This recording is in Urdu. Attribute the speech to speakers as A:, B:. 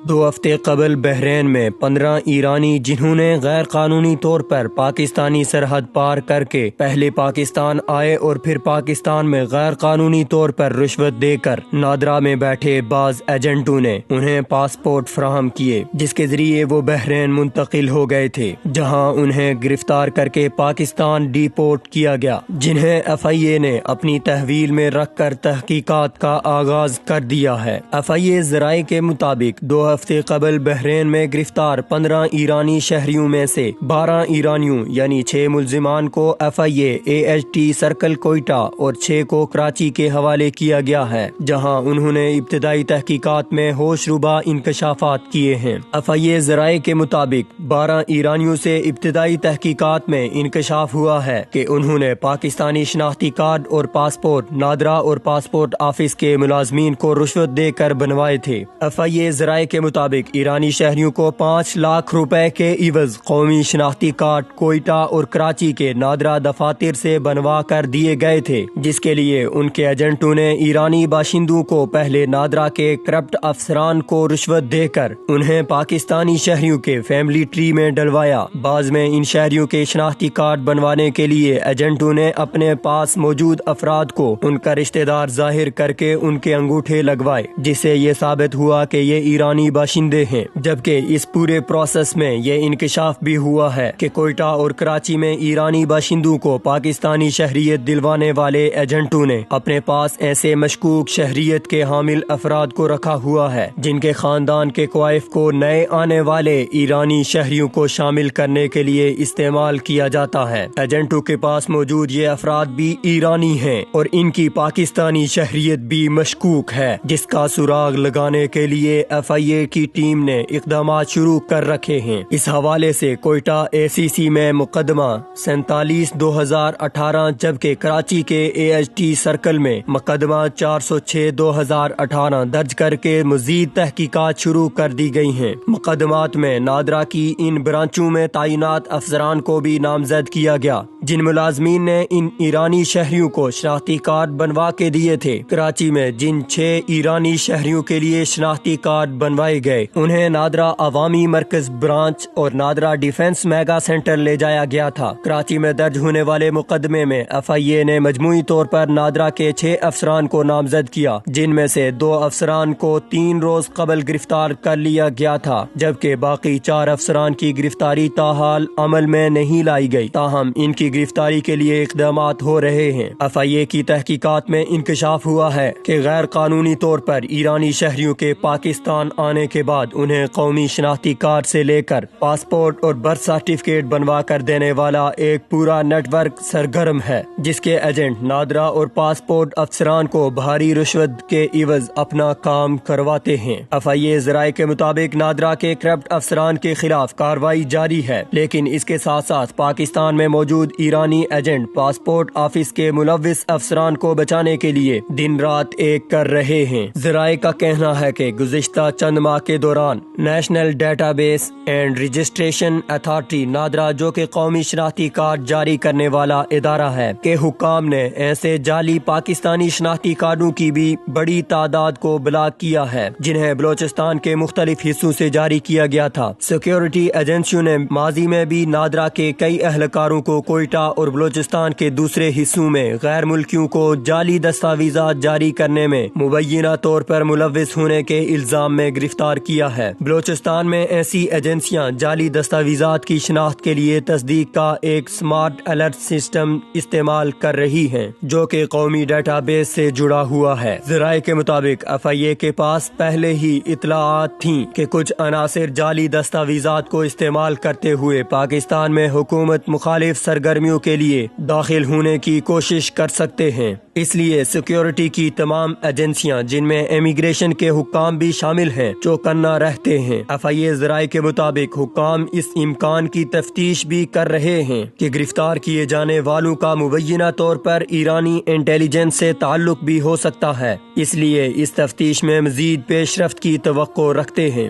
A: 2 ہفتے قبل بحرین میں 15 ایرانی جنہوں نے غیر قانونی طور پر پاکستانی سرحد پار کر کے پہلے پاکستان آئے اور پھر پاکستان میں غیر قانونی طور پر رشوت دے کر نادرا میں بیٹھے بعض ایجنٹوں نے انہیں پاسپورٹ فراہم کیے جس کے ذریعے وہ بحرین منتقل ہو گئے تھے، جہاں انہیں گرفتار کر کے پاکستان ڈی پورٹ کیا گیا، جنہیں FIA نے اپنی تحویل میں رکھ کر تحقیقات کا آغاز کر دیا ہے۔ FIA ذرائع کے مطابق 2 ہفتے قبل بحرین میں گرفتار 15 ایرانی شہریوں میں سے 12 ایرانیوں یعنی 6 ملزمان کو FIA AHT سرکل کوئٹہ اور 6 کو کراچی کے حوالے کیا گیا ہے، جہاں انہوں نے ابتدائی تحقیقات میں ہوش ربا انکشافات کیے ہیں۔ FIA ذرائع کے مطابق 12 ایرانیوں سے ابتدائی تحقیقات میں انکشاف ہوا ہے کہ انہوں نے پاکستانی شناختی کارڈ اور پاسپورٹ نادرا اور پاسپورٹ آفس کے ملازمین کو رشوت دے کر بنوائے تھے۔ FIA ذرائع کے مطابق ایرانی شہریوں کو 5 لاکھ روپے کے عوض قومی شناختی کارڈ کوئٹہ اور کراچی کے نادرا دفاتر سے بنوا کر دیے گئے تھے، جس کے لیے ان کے ایجنٹوں نے ایرانی باشندوں کو پہلے نادرا کے کرپٹ افسران کو رشوت دے کر انہیں پاکستانی شہریوں کے فیملی ٹری میں ڈلوایا۔ بعض میں ان شہریوں کے شناختی کارڈ بنوانے کے لیے ایجنٹوں نے اپنے پاس موجود افراد کو ان کا رشتہ دار ظاہر کر کے ان کے انگوٹھے لگوائے، جس سے یہ ثابت ہوا کہ یہ ایرانی باشندے ہیں، جبکہ اس پورے پروسیس میں یہ انکشاف بھی ہوا ہے کہ کوئٹہ اور کراچی میں ایرانی باشندوں کو پاکستانی شہریت دلوانے والے ایجنٹوں نے اپنے پاس ایسے مشکوک شہریت کے حامل افراد کو رکھا ہوا ہے جن کے خاندان کے کوائف کو نئے آنے والے ایرانی شہریوں کو شامل کرنے کے لیے استعمال کیا جاتا ہے۔ ایجنٹوں کے پاس موجود یہ افراد بھی ایرانی ہیں اور ان کی پاکستانی شہریت بھی مشکوک ہے، جس کا سراغ لگانے کے لیے FIA کی ٹیم نے اقدامات شروع کر رکھے ہیں۔ اس حوالے سے کوئٹہ ACC میں مقدمہ 47/2018 جبکہ کراچی کے AHT سرکل میں مقدمہ 406/2018 درج کر کے مزید تحقیقات شروع کر دی گئی ہیں۔ مقدمات میں نادرا کی ان برانچوں میں تعینات افسران کو بھی نامزد کیا گیا جن ملازمین نے ان ایرانی شہریوں کو شناختی کارڈ بنوا کے دیے تھے۔ کراچی میں جن 6 ایرانی شہریوں کے لیے شناختی کارڈ بنوائے گئے انہیں نادرا عوامی مرکز برانچ اور نادرا ڈیفنس میگا سینٹر لے جایا گیا تھا۔ کراچی میں درج ہونے والے مقدمے میں FIA نے مجموعی طور پر نادرا کے 6 افسران کو نامزد کیا، جن میں سے 2 افسران کو 3 روز قبل گرفتار کر لیا گیا تھا، جبکہ باقی 4 افسران کی گرفتاری تاحال عمل میں نہیں لائی گئی، تاہم ان کی گرفتاری کے لیے اقدامات ہو رہے ہیں۔ FIA کی تحقیقات میں انکشاف ہوا ہے کہ غیر قانونی طور پر ایرانی شہریوں کے پاکستان آنے کے بعد انہیں قومی شناختی کارڈ سے لے کر پاسپورٹ اور برتھ سرٹیفکیٹ بنوا کر دینے والا ایک پورا نیٹ ورک سرگرم ہے، جس کے ایجنٹ نادرا اور پاسپورٹ افسران کو بھاری رشوت کے عوض اپنا کام کرواتے ہیں۔ FIA ذرائع کے مطابق نادرا کے کرپٹ افسران کے خلاف کارروائی جاری ہے، لیکن اس کے ساتھ ساتھ پاکستان میں موجود ایرانی ایجنٹ پاسپورٹ آفس کے ملوث افسران کو بچانے کے لیے دن رات ایک کر رہے ہیں۔ ذرائع کا کہنا ہے کہ گزشتہ چند ماہ کے دوران national data base and registration authority NADRA, جو کہ قومی شناختی کارڈ جاری کرنے والا ادارہ ہے، کے حکام نے ایسے جعلی پاکستانی شناختی کارڈوں کی بھی بڑی تعداد کو بلاک کیا ہے جنہیں بلوچستان کے مختلف حصوں سے جاری کیا گیا تھا۔ سیکیورٹی ایجنسیوں نے ماضی میں بھی نادرا کے کئی اہلکاروں کو کوئٹہ اور بلوچستان کے دوسرے حصوں میں غیر ملکیوں کو جعلی دستاویزات جاری کرنے میں مبینہ طور پر ملوث ہونے کے الزام میں گرفتار کیا ہے۔ بلوچستان میں ایسی ایجنسیاں جعلی دستاویزات کی شناخت کے لیے تصدیق کا ایک سمارٹ الرٹ سسٹم استعمال کر رہی ہیں جو کہ قومی ڈیٹا بیس سے جڑا ہوا ہے۔ ذرائع کے مطابق FIA کے پاس پہلے ہی اطلاعات تھیں کہ کچھ عناصر جعلی دستاویزات کو استعمال کرتے ہوئے پاکستان میں حکومت مخالف سرگرمیوں کے لیے داخل ہونے کی کوشش کر سکتے ہیں۔ اس لیے سیکیورٹی کی تمام ایجنسیاں، جن میں امیگریشن کے حکام بھی شامل ہیں، چوکنا رہتے ہیں۔ FIA ذرائع کے مطابق حکام اس امکان کی تفتیش بھی کر رہے ہیں کہ گرفتار کیے جانے والوں کا مبینہ طور پر ایرانی انٹیلیجنس سے تعلق بھی ہو سکتا ہے، اس لیے اس تفتیش میں مزید پیش رفت کی توقع رکھتے ہیں۔